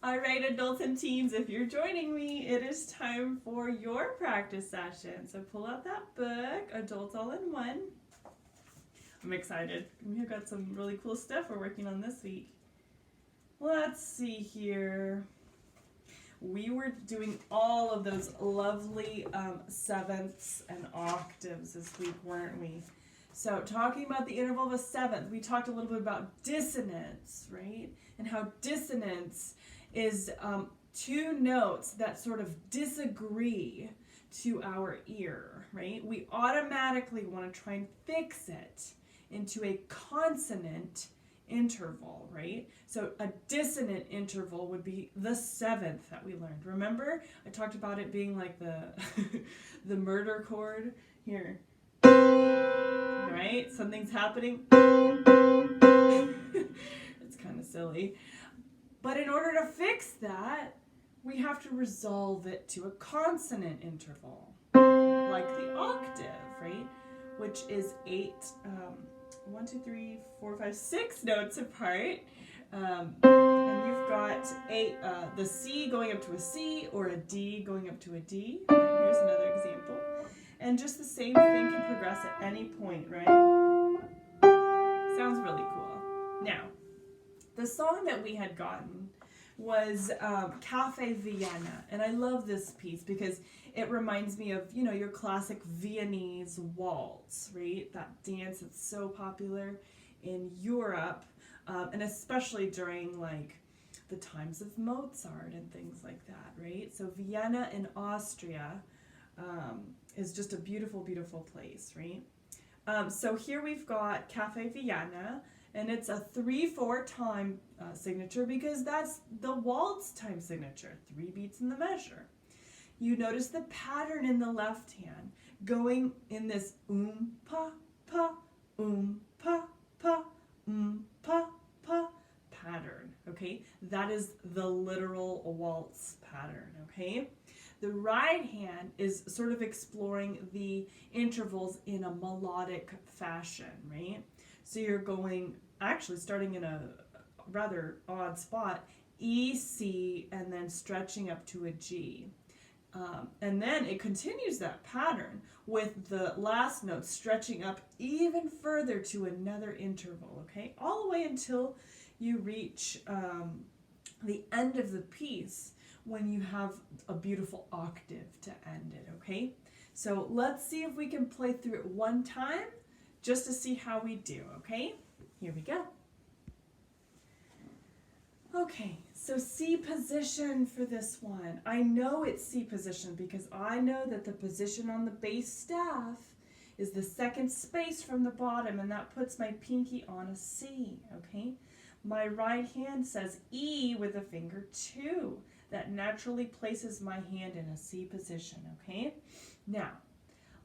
All right, adults and teens, if you're joining me, it is time for your practice session. So pull out that book, Adults All in One. I'm excited. We've got some really cool stuff we're working on this week. Let's see here. We were doing all of those lovely sevenths and octaves this week, weren't we? So talking about the interval of a seventh, we talked a little bit about dissonance, right? And how dissonance is two notes that sort of disagree to our ear, right? We automatically want to try and fix it into a consonant interval, right? So a dissonant interval would be the seventh that we learned. Remember, I talked about it being like the the murder chord here, right? Something's happening. It's kind of silly. But in order to fix that, we have to resolve it to a consonant interval, like the octave, right? Which is 6 notes apart. And you've got the C going up to a C or a D going up to a D. Right, here's another example. And just the same thing can progress at any point, right? Sounds really cool. Now, the song that we had gotten was Cafe Vienna, and I love this piece because it reminds me of, your classic Viennese waltz, right? That dance that's so popular in Europe, and especially during like the times of Mozart and things like that, right? So Vienna in Austria is just a beautiful, beautiful place, right? So here we've got Cafe Vienna, and it's a 3/4 time signature because that's the waltz time signature, 3 beats in the measure. You notice the pattern in the left hand going in this pa pa pa pa pa pa pattern, okay? That is the literal waltz pattern, okay? The right hand is sort of exploring the intervals in a melodic fashion, right? So you're going, actually starting in a rather odd spot, E, C, and then stretching up to a G. And then it continues that pattern with the last note stretching up even further to another interval, okay? All the way until you reach the end of the piece when you have a beautiful octave to end it, okay? So let's see if we can play through it one time just to see how we do, okay? Here we go. Okay, so C position for this one. I know it's C position because I know that the position on the bass staff is the second space from the bottom, and that puts my pinky on a C, okay? My right hand says E with a finger 2. That naturally places my hand in a C position, okay? Now,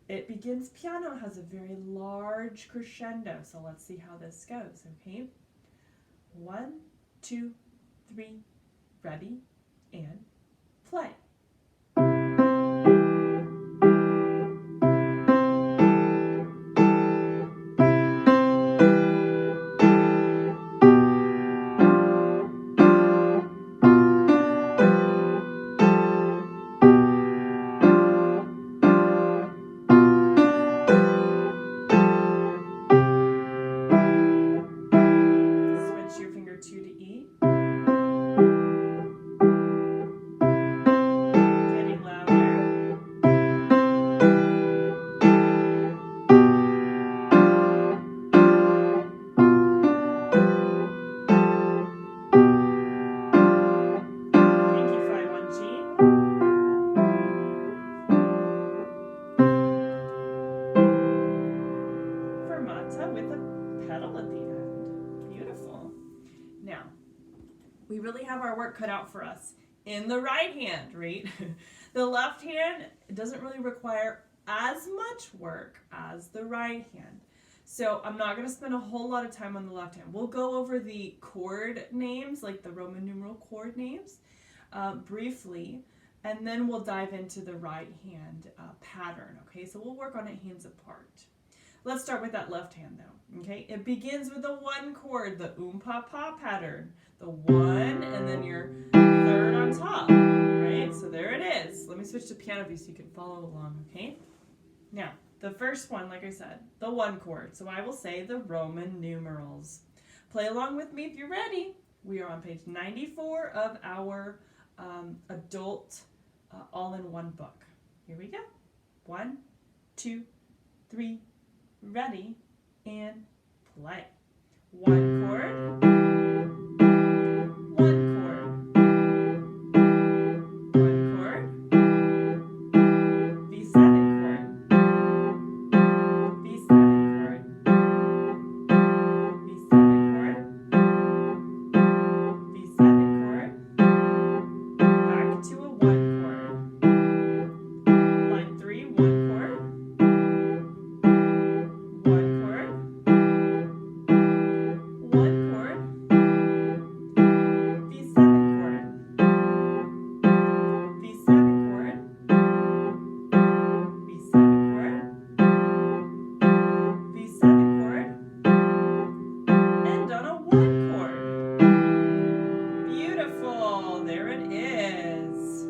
it begins, piano has a very large crescendo, so let's see how this goes, okay? 1, 2, 3, ready, and play. Switch your finger 2 to E. Getting louder. Pinky 5 on G. Fermata with a pedal at the end. Beautiful. Now, we really have our work cut out for us in the right hand, right? The left hand doesn't really require as much work as the right hand. So I'm not going to spend a whole lot of time on the left hand. We'll go over the chord names, like the Roman numeral chord names, briefly, and then we'll dive into the right hand pattern, okay? So we'll work on it hands apart. Let's start with that left hand though, okay? It begins with the one chord, the pa pattern. The one, and then your third on top, right? So there it is. Let me switch to piano view so you can follow along, okay? Now, the first one, like I said, the one chord. So I will say the Roman numerals. Play along with me if you're ready. We are on page 94 of our adult all-in-one book. Here we go. 1, 2, 3, ready, and play. One chord, one chord, one chord, B7 chord, B7 chord, B7 chord, B7 chord, back to a one chord. Line 3, one chord, one chord, one chord, B7 chord, B7 chord, B7 chord, B7 chord, and on a one chord. Beautiful, there it is.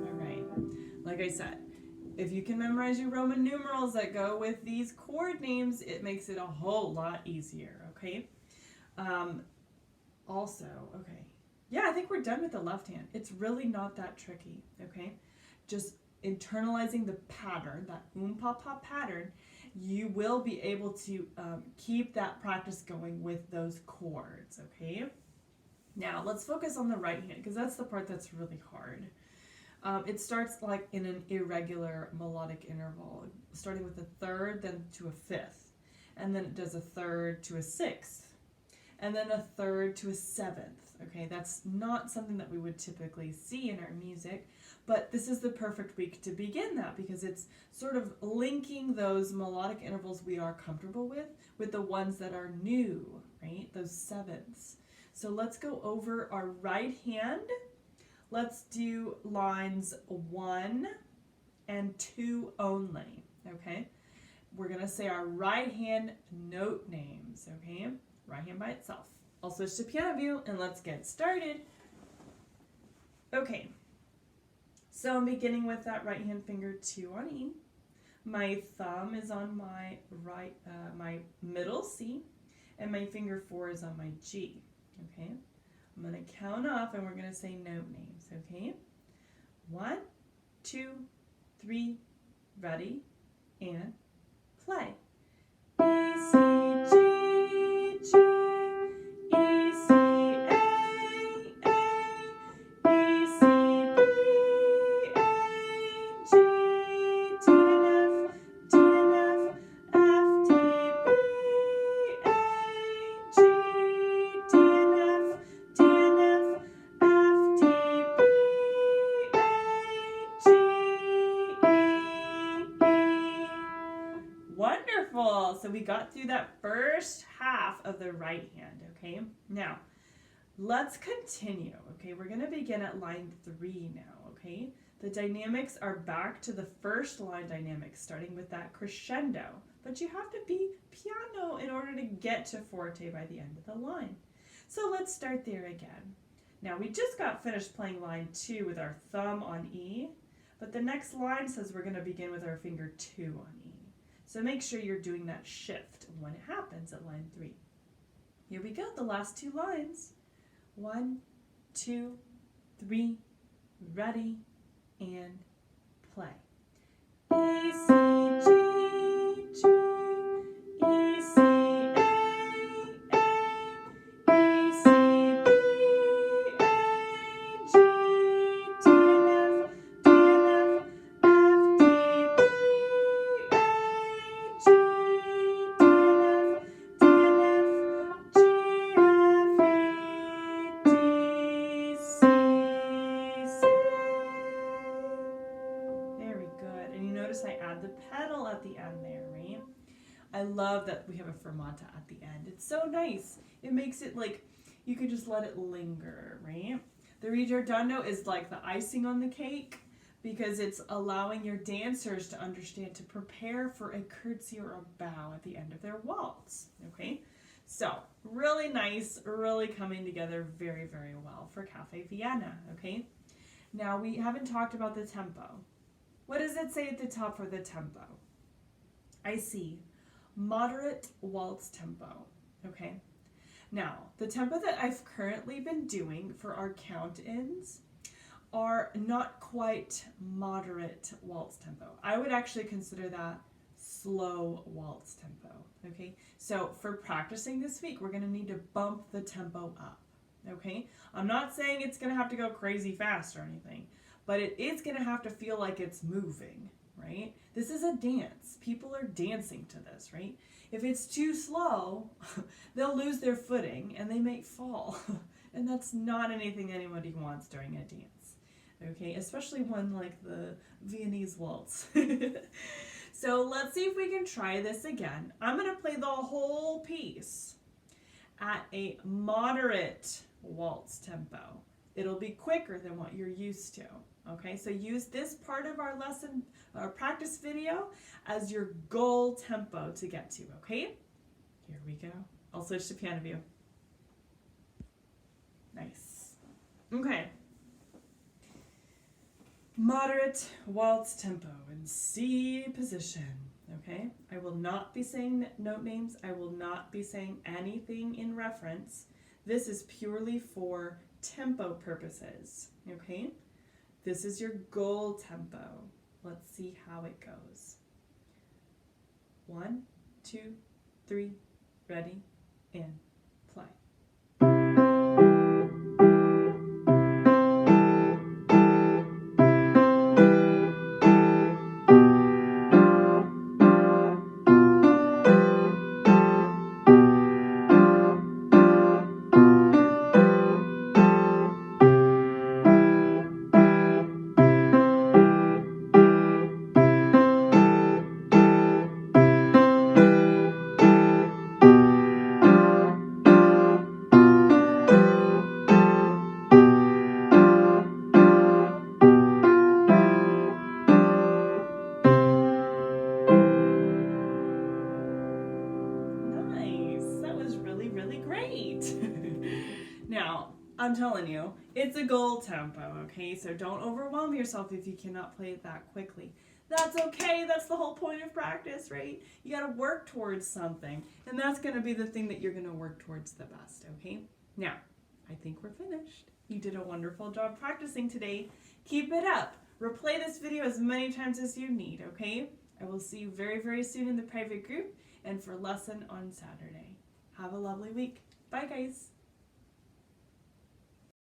All right, like I said, if you can memorize your Roman numerals that go with these chord names, it makes it a whole lot easier, okay? Also, okay, yeah, I think we're done with the left hand. It's really not that tricky, okay? Just internalizing the pattern, that pa pattern, you will be able to keep that practice going with those chords, okay? Now, let's focus on the right hand, because that's the part that's really hard. It starts like in an irregular melodic interval, starting with a third, then to a fifth, and then it does a third to a sixth, and then a third to a seventh. Okay, that's not something that we would typically see in our music, but this is the perfect week to begin that, because it's sort of linking those melodic intervals we are comfortable with the ones that are new, right? Those sevenths. So let's go over our right hand. Let's do lines 1 and 2 only, okay? We're gonna say our right hand note names, okay? Right hand by itself. I'll switch to piano view and let's get started. Okay, so I'm beginning with that right hand finger 2 on E. My thumb is on my right, my middle C, and my finger 4 is on my G, okay? I'm going to count off and we're going to say note names, okay? 1, 2, 3, ready, and play. E, C, G, G, E, C, A, E, C, B, A, G, D, and F, D, and F, F, D, B, A, G, D, and F, D, and F, F, D, B, A, G, E, E. Wonderful. So we got through that first half of the right hand, okay? Now, let's continue, okay? We're going to begin at line 3 now, okay? The dynamics are back to the first line dynamics, starting with that crescendo. But you have to be piano in order to get to forte by the end of the line. So let's start there again. Now, we just got finished playing line 2 with our thumb on E, but the next line says we're going to begin with our finger 2 on E. So make sure you're doing that shift when it happens at line 3. Here we go, the last 2 lines. 1, 2, 3, ready, and play. E, C, G, G, E, C, A, E, C, B, A, G, D, and F, D, and F, F, D, B, A, G, D, and F, D, and F, G, F, E, D, C, C. Very good. And you notice I add the pedal at the end there, right? I love that we have a fermata at the end. It's so nice. It makes it like you can just let it linger, right? The ritornello is like the icing on the cake, because it's allowing your dancers to understand to prepare for a curtsy or a bow at the end of their waltz, okay? So, really nice, really coming together very, very well for Cafe Vienna, okay? Now, we haven't talked about the tempo. What does it say at the top for the tempo? I see moderate waltz tempo, okay? Now, the tempo that I've currently been doing for our count-ins are not quite moderate waltz tempo. I would actually consider that slow waltz tempo, okay? So for practicing this week, we're gonna need to bump the tempo up, okay? I'm not saying it's gonna have to go crazy fast or anything, but it is gonna have to feel like it's moving, right? This is a dance. People are dancing to this, right? If it's too slow, they'll lose their footing and they may fall. And that's not anything anybody wants during a dance. Okay, especially one like the Viennese waltz. So let's see if we can try this again. I'm going to play the whole piece at a moderate waltz tempo. It'll be quicker than what you're used to. Okay, so use this part of our lesson, our practice video, as your goal tempo to get to, okay? Here we go. I'll switch to piano view. Nice. Okay. Moderate waltz tempo in C position, okay? I will not be saying note names. I will not be saying anything in reference. This is purely for tempo purposes, okay? This is your goal tempo. Let's see how it goes. 1, 2, 3, ready, and play. Now, I'm telling you, it's a goal tempo, okay? So don't overwhelm yourself if you cannot play it that quickly. That's okay. That's the whole point of practice, right? You got to work towards something, and that's going to be the thing that you're going to work towards the best, okay? Now, I think we're finished. You did a wonderful job practicing today. Keep it up. Replay this video as many times as you need, okay? I will see you very, very soon in the private group and for lesson on Saturday. Have a lovely week. Bye, guys.